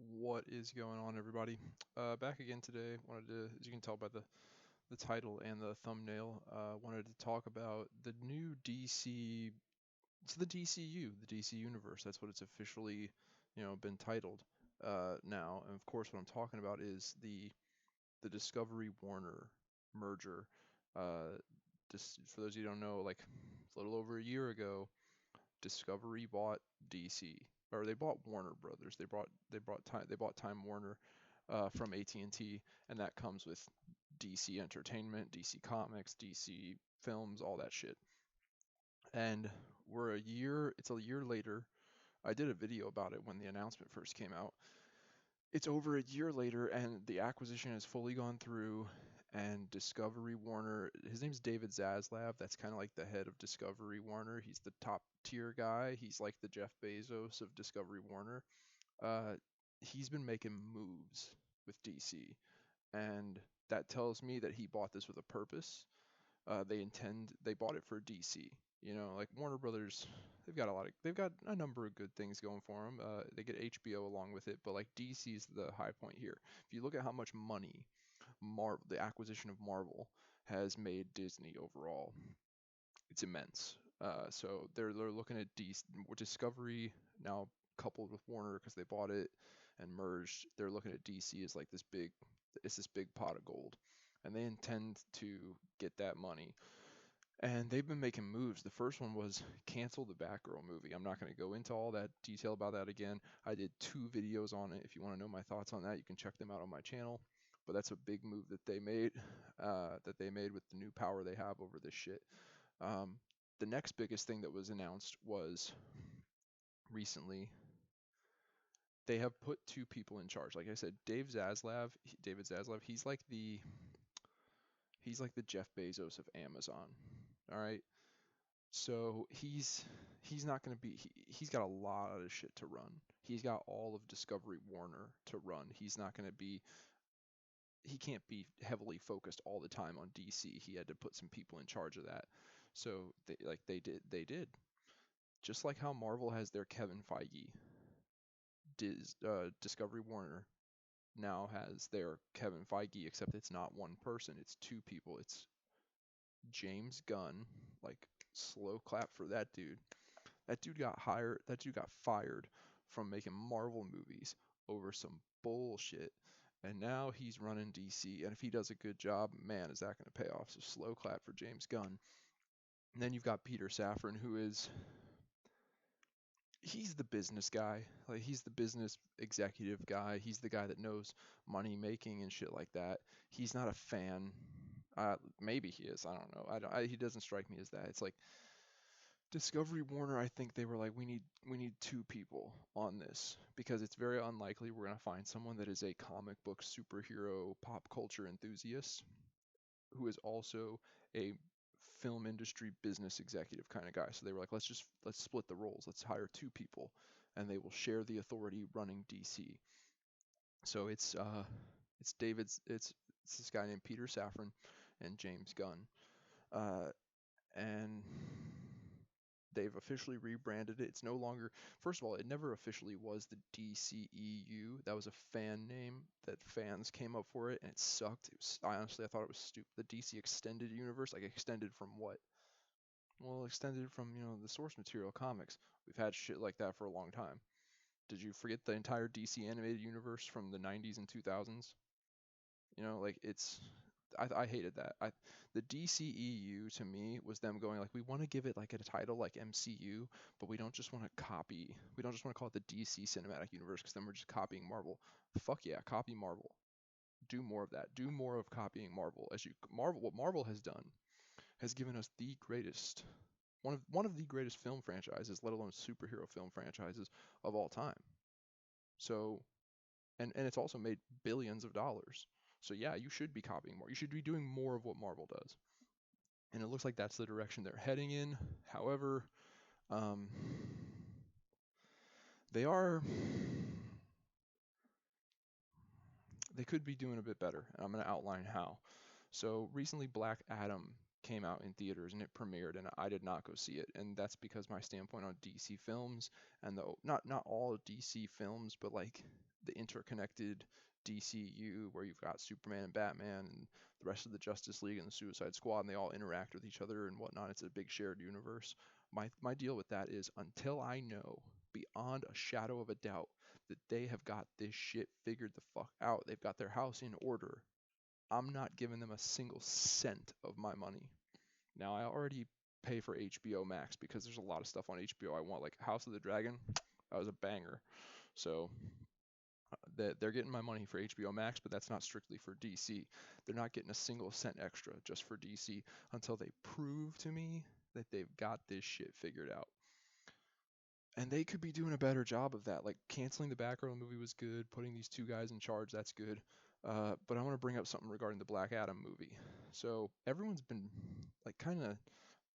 What is going on, everybody? Back again today. Wanted to, as you can tell by the title and the thumbnail, wanted to talk about the new DC. It's the DCU, the DC Universe. That's what it's officially, been titled now. And of course, what I'm talking about is the Discovery Warner merger. Uh, just for those of you who don't know, like a little over a year ago, Discovery bought DC, or they bought Warner Brothers. They bought Time Warner from AT&T, and T, and that comes with DC Entertainment, DC Comics, DC Films, all that shit. And it's a year later. I did a video about it when the announcement first came out. It's over a year later, and the acquisition has fully gone through. And Discovery Warner, his name's David Zaslav. That's kind of like the head of Discovery Warner. He's the top tier guy. He's like the Jeff Bezos of Discovery Warner. Uh, he's been making moves with DC, and that tells me that he bought this with a purpose. They bought it for DC. Like Warner Brothers, they've got a number of good things going for them. They get HBO along with it, but like DC's the high point here. If you look at how much money the acquisition of Marvel has made Disney overall, it's immense. So they're looking at Discovery now coupled with Warner because they bought it and merged. They're looking at DC as like this big pot of gold, and they intend to get that money. And they've been making moves. The first one was cancel the Batgirl movie. I'm not going to go into all that detail about that again. I did 2 videos on it. If you want to know my thoughts on that, you can check them out on my channel. But that's a big move that they made with the new power they have over this shit. Um, the next biggest thing that was announced was recently they have put 2 people in charge. Like I said, David Zaslav, he's like the Jeff Bezos of Amazon. All right. So he's not going to be he's got a lot of shit to run. He's got all of Discovery Warner to run. He can't be heavily focused all the time on DC. He had to put some people in charge of that. So they did. Just like how Marvel has their Kevin Feige, Discovery Warner now has their Kevin Feige, except it's not one person, it's 2 people. It's James Gunn, like slow clap for that dude. That dude got fired from making Marvel movies over some bullshit. And now he's running DC. And if he does a good job, man, is that going to pay off. So slow clap for James Gunn. And then you've got Peter Safran, he's the business guy. Like he's the business executive guy. He's the guy that knows money making and shit like that. He's not a fan. Maybe he is. I don't know. He doesn't strike me as that. It's like Discovery Warner, I think they were like, we need 2 people on this because it's very unlikely we're gonna find someone that is a comic book superhero pop culture enthusiast who is also a film industry business executive kind of guy. So they were like, let's split the roles. Let's hire 2 people, and they will share the authority running DC. So it's this guy named Peter Safran and James Gunn. Uh, and they've officially rebranded it. It's no longer, first of all, it never officially was the DCEU. That was a fan name that fans came up for it, and it sucked. I thought it was stupid. The DC Extended Universe, like extended from what? Well, extended from, the source material comics. We've had shit like that for a long time. Did you forget the entire DC animated universe from the 90s and 2000s? Like I hated that. The DCEU to me was them going like we want to give it like a title like MCU, but we don't just want to copy. We don't just want to call it the DC Cinematic Universe because then we're just copying Marvel. Fuck yeah, copy Marvel. Do more of that. Do more of copying Marvel. What Marvel has done has given us the greatest one of the greatest film franchises, let alone superhero film franchises of all time. So and it's also made billions of dollars. So yeah, you should be copying more. You should be doing more of what Marvel does. And it looks like that's the direction they're heading in. However, um, they are they could be doing a bit better, and I'm going to outline how. So recently, Black Adam came out in theaters and it premiered, and I did not go see it. And that's because my standpoint on DC films, and the not all DC films, but like the interconnected DCU where you've got Superman and Batman and the rest of the Justice League and the Suicide Squad, and they all interact with each other and whatnot. It's a big shared universe. My deal with that is, until I know beyond a shadow of a doubt that they have got this shit figured the fuck out, they've got their house in order, I'm not giving them a single cent of my money. Now, I already pay for HBO Max because there's a lot of stuff on HBO I want, like House of the Dragon. That was a banger. So they're getting my money for HBO Max, but that's not strictly for DC. They're not getting a single cent extra just for DC until they prove to me that they've got this shit figured out. And they could be doing a better job of that. Like canceling the Batgirl movie was good, putting these two guys in charge, that's good. But I want to bring up something regarding the Black Adam movie. So everyone's been like kind of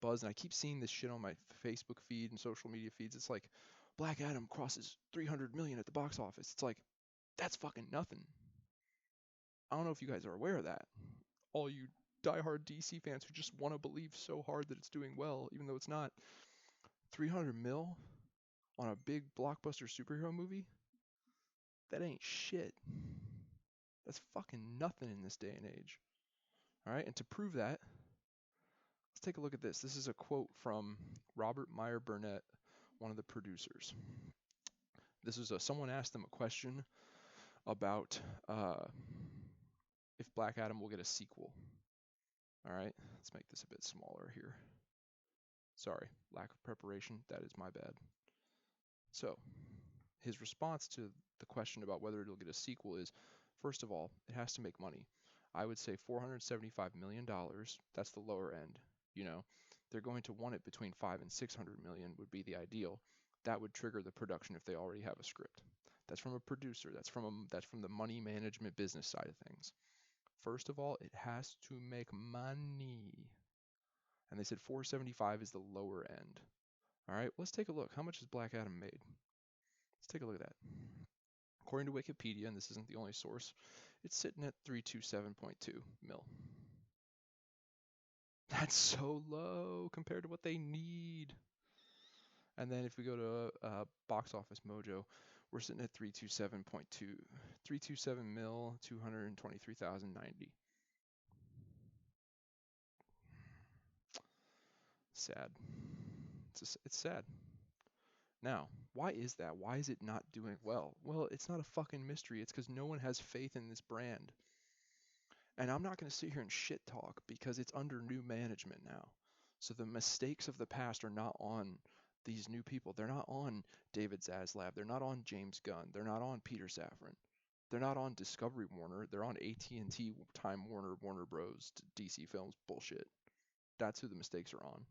buzzed, and I keep seeing this shit on my Facebook feed and social media feeds. It's like Black Adam crosses 300 million at the box office. It's like that's fucking nothing. I don't know if you guys are aware of that. All you diehard DC fans who just want to believe so hard that it's doing well, even though it's not. 300 mil on a big blockbuster superhero movie? That ain't shit. That's fucking nothing in this day and age. All right, and to prove that, let's take a look at this. This is a quote from Robert Meyer Burnett, one of the producers. This is someone asked them a question about if Black Adam will get a sequel. All right, let's make this a bit smaller here. Sorry, lack of preparation. That is my bad. So, his response to the question about whether it'll get a sequel is, first of all, it has to make money. I would say $475 million, that's the lower end. You know, they're going to want it between 5 and 600 million would be the ideal. That would trigger the production if they already have a script. That's from a producer. That's from the money management business side of things. First of all, it has to make money. And they said 475 is the lower end. All right, let's take a look. How much has Black Adam made? Let's take a look at that. According to Wikipedia, and this isn't the only source, it's sitting at 327.2 mil. That's so low compared to what they need. And then if we go to Box Office Mojo, we're sitting at 327.2, 327 mil, 223,090. Sad. It's sad. Now, why is that? Why is it not doing well? Well, it's not a fucking mystery. It's because no one has faith in this brand. And I'm not going to sit here and shit talk because it's under new management now. So the mistakes of the past are not on these new people. They're not on David Zaslav. They're not on James Gunn. They're not on Peter Safran. They're not on Discovery Warner. They're on AT&T, Time Warner, Warner Bros, DC Films bullshit. That's who the mistakes are on.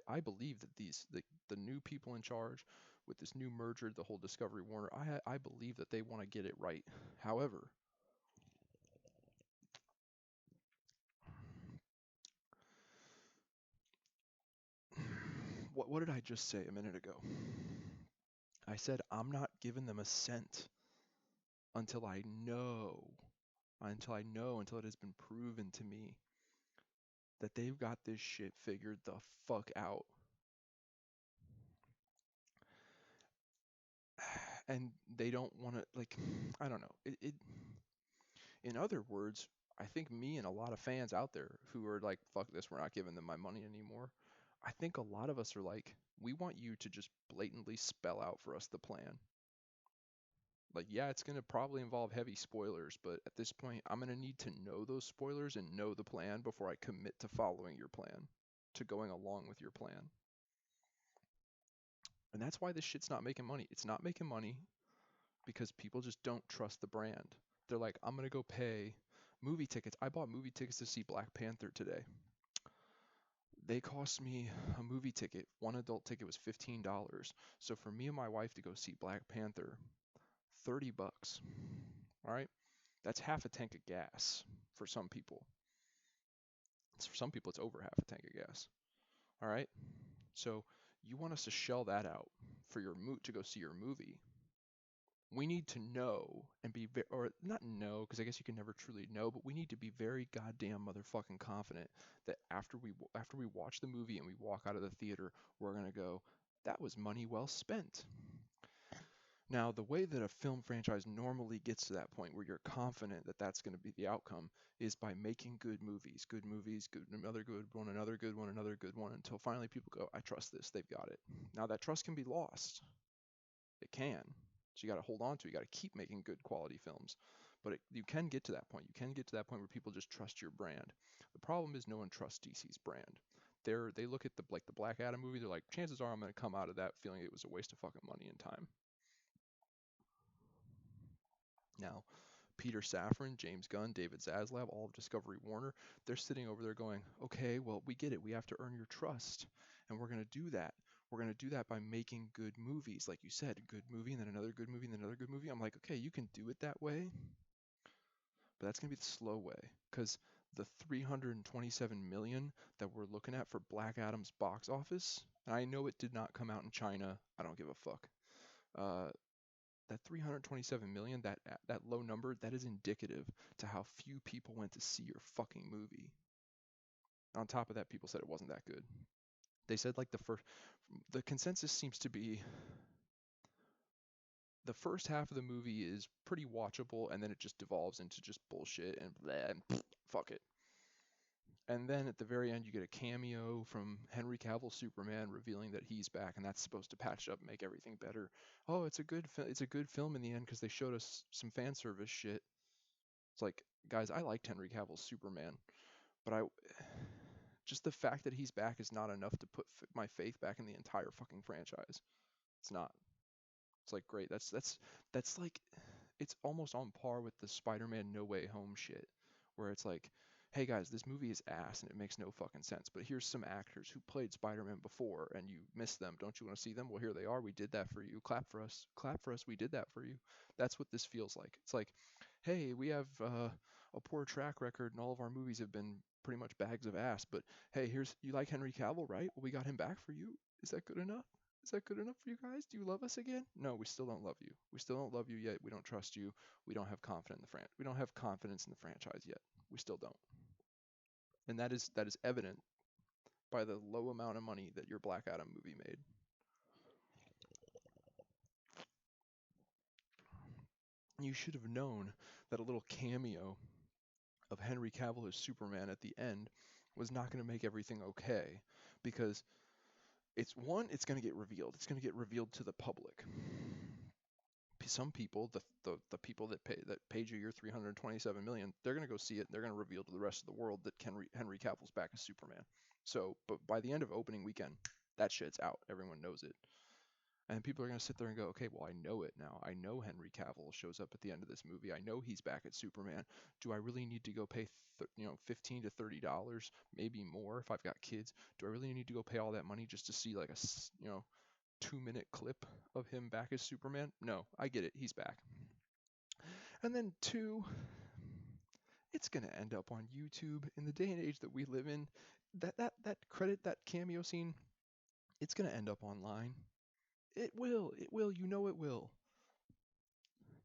I believe that the new people in charge with this new merger, the whole Discovery Warner, I believe that they want to get it right. However, what did I just say a minute ago? I said I'm not giving them a cent until I know, until it has been proven to me that they've got this shit figured the fuck out. And they don't want to, like, I don't know. In other words, I think me and a lot of fans out there who are like, fuck this, we're not giving them my money anymore. I think a lot of us are like, we want you to just blatantly spell out for us the plan. Like, yeah, it's going to probably involve heavy spoilers, but at this point, I'm going to need to know those spoilers and know the plan before I commit to following your plan, to going along with your plan. And that's why this shit's not making money. It's not making money because people just don't trust the brand. They're like, I'm going to go pay movie tickets. I bought movie tickets to see Black Panther today. They cost me a movie ticket. One adult ticket was $15. So for me and my wife to go see Black Panther, 30 bucks. All right? That's half a tank of gas for some people. For some people, it's over half a tank of gas. All right? So you want us to shell that out for your to go see your movie. We need to know and be or not know, because I guess you can never truly know, but we need to be very goddamn motherfucking confident that after we watch the movie and we walk out of the theater, we're gonna go, that was money well spent. Now, the way that a film franchise normally gets to that point where you're confident that that's going to be the outcome is by making good movies, good, another good one, another good one, another good one, until finally people go, I trust this, they've got it. Now, that trust can be lost. It can. So you got to hold on to it. You got to keep making good quality films. But you can get to that point. You can get to that point where people just trust your brand. The problem is no one trusts DC's brand. They look at the Black Adam movie. They're like, chances are I'm going to come out of that feeling it was a waste of fucking money and time. Now, Peter Safran, James Gunn, David Zaslav, all of Discovery Warner, they're sitting over there going, okay, well, we get it. We have to earn your trust. And we're going to do that. We're going to do that by making good movies. Like you said, a good movie and then another good movie and then another good movie. I'm like, okay, you can do it that way, but that's going to be the slow way. Because the 327 million that we're looking at for Black Adam's box office, and I know it did not come out in China. I don't give a fuck. Uh, that 327 million, that low number, that is indicative to how few people went to see your fucking movie. On top of that, people said it wasn't that good. They said like the consensus seems to be the first half of the movie is pretty watchable, and then it just devolves into just bullshit and blah, and fuck it. And then at the very end, you get a cameo from Henry Cavill Superman revealing that he's back, and that's supposed to patch up and make everything better. Oh, it's a good film in the end because they showed us some fan service shit. It's like, guys, I liked Henry Cavill's Superman, but I just the fact that he's back is not enough to put my faith back in the entire fucking franchise. It's not. It's like great. That's like it's almost on par with the Spider-Man No Way Home shit, where it's like, hey guys, this movie is ass and it makes no fucking sense, but here's some actors who played Spider-Man before and you miss them. Don't you want to see them? Well, here they are. We did that for you. Clap for us. Clap for us. We did that for you. That's what this feels like. It's like, hey, we have a poor track record and all of our movies have been pretty much bags of ass, but hey, here's you like Henry Cavill, right? Well, we got him back for you. Is that good enough? Is that good enough for you guys? Do you love us again? No, we still don't love you. We still don't love you yet. We don't trust you. We don't have confidence in the We don't have confidence in the franchise yet. We still don't. And that is evident by the low amount of money that your Black Adam movie made. You should have known that a little cameo of Henry Cavill as Superman at the end was not going to make everything okay, because it's going to get revealed. It's going to get revealed to the public. Some people, the people that paid you your 327 million, they're going to go see it and they're going to reveal to the rest of the world that Henry Cavill's back as Superman. So, but by the end of opening weekend, that shit's out. Everyone knows it. And people are going to sit there and go, okay, well, I know it now. I know Henry Cavill shows up at the end of this movie. I know he's back at Superman. Do I really need to go pay, $15 to $30, maybe more if I've got kids? Do I really need to go pay all that money just to see like a, 2-minute clip of him back as Superman? No, I get it. He's back. And then two, it's gonna end up on YouTube in the day and age that we live in. That cameo scene, it's gonna end up online. It will. It will. You know it will.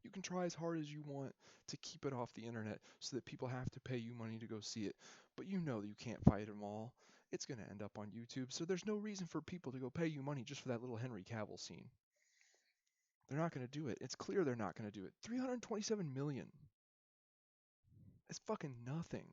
You can try as hard as you want to keep it off the internet so that people have to pay you money to go see it, but you know that you can't fight them all. It's gonna end up on YouTube, so there's no reason for people to go pay you money just for that little Henry Cavill scene. They're not going to do it. It's clear they're not going to do it. 327 million. It's fucking nothing.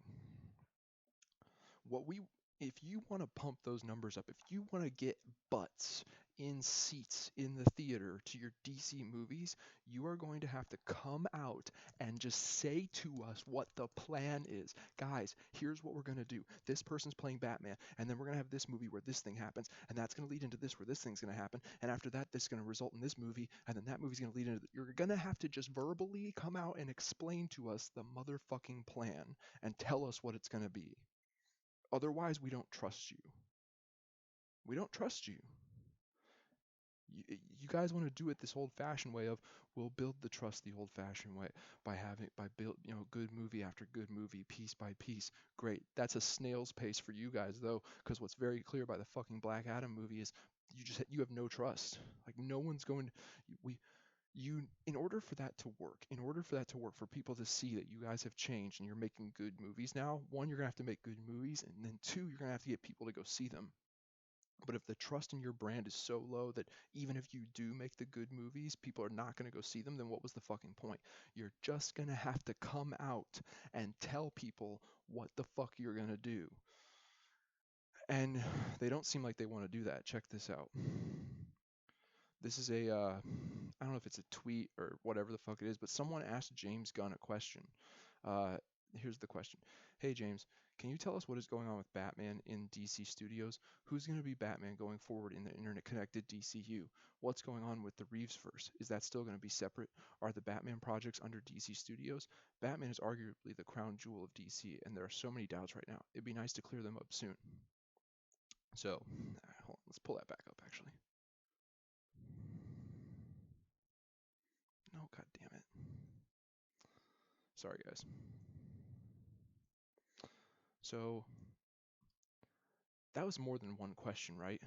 What we if you want to pump those numbers up, if you want to get butts in seats in the theater to your DC movies, you are going to have to come out and just say to us what the plan is. Guys, here's what we're going to do. This person's playing Batman, and then we're going to have this movie where this thing happens, and that's going to lead into this where this thing's going to happen, and after that, this is going to result in this movie, and then that movie's going to lead into. You're going to have to just verbally come out and explain to us the motherfucking plan and tell us what it's going to be. Otherwise, we don't trust you. We don't trust you. You guys want to do it this old-fashioned way of we'll build the trust the old-fashioned way by build good movie after good movie, piece by piece. Great. That's a snail's pace for you guys though, because what's very clear by the fucking Black Adam movie is you have no trust. Like no one's going to, we In order for that to work, for people to see that you guys have changed and you're making good movies now, one, you're gonna have to make good movies, and then two, you're gonna have to get people to go see them. But if the trust in your brand is so low that even if you do make the good movies, people are not going to go see them, then what was the fucking point? You're just going to have to come out and tell people what the fuck you're going to do. And they don't seem like they want to do that. Check this out. This is I don't know if it's a tweet or whatever the fuck it is, but someone asked James Gunn a question. Uh, Here's the question. Hey James, can you tell us what is going on with Batman in DC Studios? Who's going to be Batman going forward in the internet-connected DCU? What's going on with the Reevesverse? Is that still going to be separate? Are the Batman projects under DC Studios? Batman is arguably the crown jewel of DC, and there are so many doubts right now. It'd be nice to clear them up soon. So, hold on, let's pull that back up actually. No, god damn it. Sorry, guys. So, that was more than one question, right?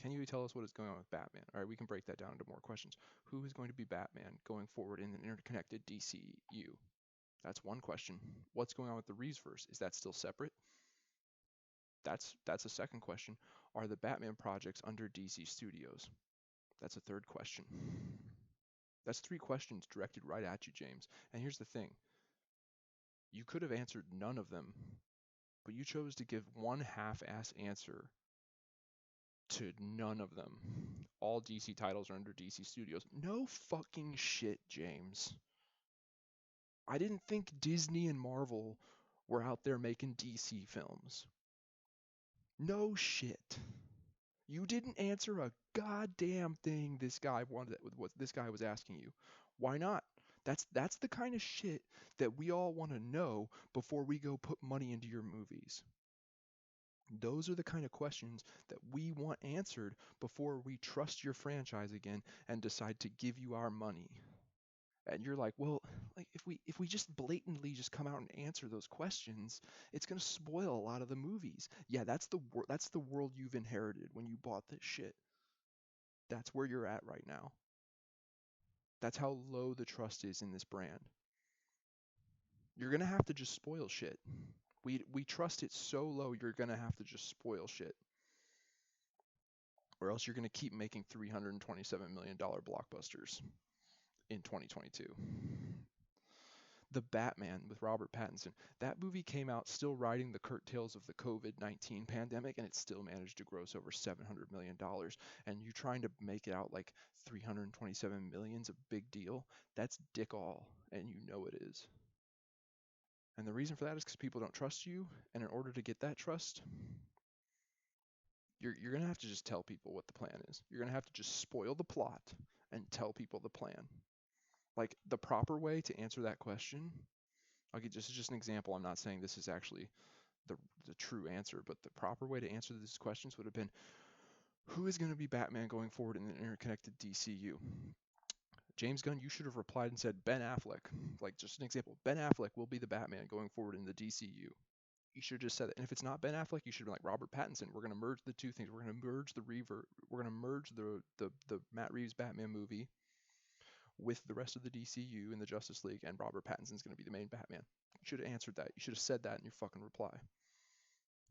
Can you tell us what is going on with Batman? All right, we can break that down into more questions. Who is going to be Batman going forward in an interconnected DCU? That's one question. What's going on with the Reevesverse? Is that still separate? That's a second question. Are the Batman projects under DC Studios? That's a third question. That's three questions directed right at you, James. And here's the thing. You could have answered none of them, but you chose to give one half-ass answer to none of them. All DC titles are under DC Studios. No fucking shit, James. I didn't think Disney and Marvel were out there making DC films. No shit. You didn't answer a goddamn thing this guy wanted, what this guy was asking you. Why not? That's the kind of shit that we all want to know before we go put money into your movies. Those are the kind of questions that we want answered before we trust your franchise again and decide to give you our money. And you're like, well, like if we just blatantly just come out and answer those questions, it's gonna spoil a lot of the movies. Yeah, that's the world you've inherited when you bought this shit. That's where you're at right now. That's how low the trust is in this brand. You're gonna have to just spoil shit. We trust it so low, you're gonna have to just spoil shit, or else you're gonna keep making $327 million blockbusters in 2022. The Batman with Robert Pattinson. That movie came out still riding the curtails of the COVID-19 pandemic, and it still managed to gross over $700 million. And you trying to make it out like 327 million's a big deal? That's dick all, and you know it is. And the reason for that is because people don't trust you, and in order to get that trust, you're gonna have to just tell people what the plan is. You're gonna have to just spoil the plot and tell people the plan. Like the proper way to answer that question, I'll get just an example. I'm not saying this is actually the true answer, but the proper way to answer these questions would have been, who is going to be Batman going forward in the interconnected DCU? James Gunn, you should have replied and said Ben Affleck. Like just an example, Ben Affleck will be the Batman going forward in the DCU. You should have just said it. And if it's not Ben Affleck, you should have been like Robert Pattinson. We're going to merge the two things. We're going to merge the Matt Reeves Batman movie with the rest of the DCU and the Justice League, and Robert Pattinson's going to be the main Batman. You should have answered that. You should have said that in your fucking reply.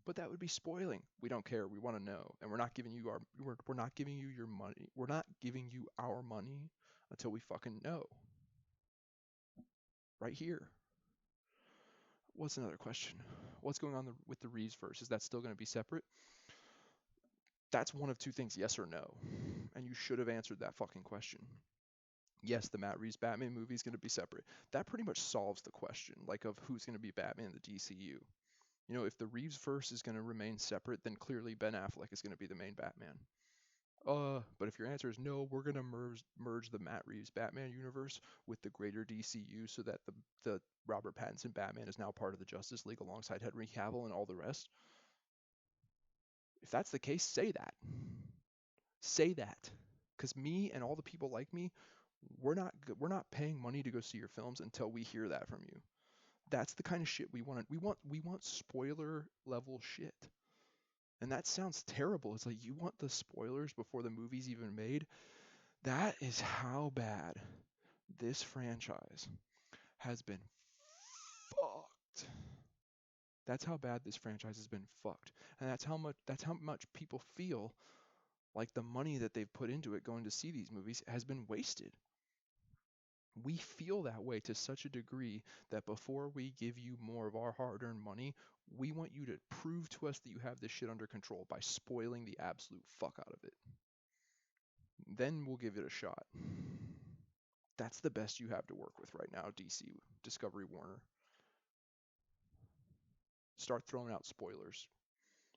But that would be spoiling. We don't care. We want to know, and we're not giving you we're not giving you your money. We're not giving you our money until we fucking know. Right here. What's another question? What's going on with the Reevesverse? Is that still going to be separate? That's one of two things, yes or no. And you should have answered that fucking question. Yes, the Matt Reeves Batman movie is going to be separate. That pretty much solves the question, like of who's going to be Batman in the DCU. You know, if the Reevesverse is going to remain separate, then clearly Ben Affleck is going to be the main Batman. But if your answer is no, we're going to merge the Matt Reeves Batman universe with the greater DCU so that the Robert Pattinson Batman is now part of the Justice League alongside Henry Cavill and all the rest. If that's the case, say that. Say that. Because me and all the people like me, we're not paying money to go see your films until we hear that from you. That's the kind of shit we want. We want spoiler level shit. And that sounds terrible. It's like you want the spoilers before the movie's even made. That is how bad this franchise has been fucked. That's how bad this franchise has been fucked. And that's how much people feel like the money that they've put into it going to see these movies has been wasted. We feel that way to such a degree that before we give you more of our hard-earned money, we want you to prove to us that you have this shit under control by spoiling the absolute fuck out of it. Then we'll give it a shot. That's the best you have to work with right now, DC, Discovery, Warner. Start throwing out spoilers.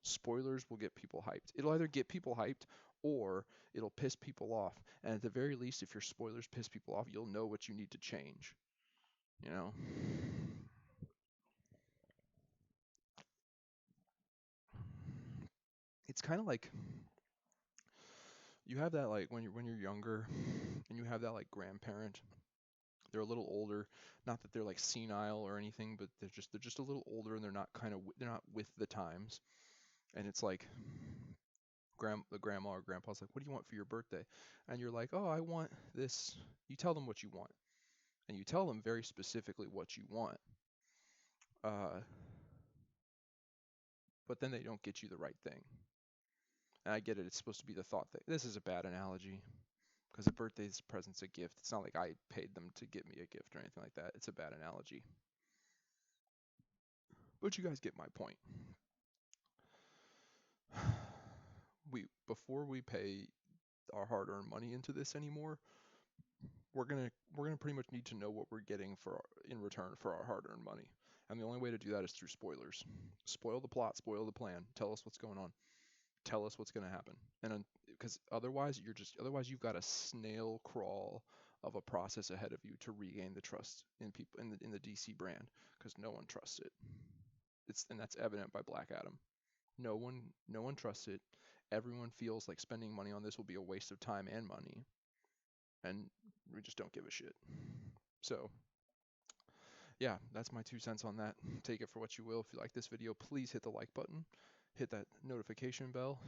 Spoilers will get people hyped. It'll either get people hyped or it'll piss people off. And at the very least, if your spoilers piss people off, you'll know what you need to change. You know? It's kind of like you have that like when you're younger and you have that like grandparent. They're a little older, not that they're like senile or anything, but they're just a little older and they're not with the times. And it's like the grandma or grandpa's like, "What do you want for your birthday?" And you're like, "Oh, I want this." You tell them what you want, and you tell them very specifically what you want. Uh, but then they don't get you the right thing. And I get it; it's supposed to be the thought thing. This is a bad analogy because a birthday present's a gift. It's not like I paid them to get me a gift or anything like that. It's a bad analogy. But you guys get my point. Before we pay our hard-earned money into this anymore, we're gonna pretty much need to know what we're getting in return for our hard-earned money. And the only way to do that is through spoilers. Spoil the plot, spoil the plan. Tell us what's going on. Tell us what's going to happen. And because otherwise you've got a snail crawl of a process ahead of you to regain the trust in people in the DC brand because no one trusts it. And that's evident by Black Adam. No one trusts it. Everyone feels like spending money on this will be a waste of time and money, and we just don't give a shit. So, yeah, that's my 2 cents on that. Take it for what you will. If you like this video, please hit the like button, hit that notification bell.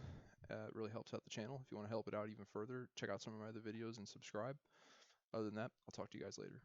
It really helps out the channel. If you want to help it out even further, check out some of my other videos and subscribe. Other than that, I'll talk to you guys later.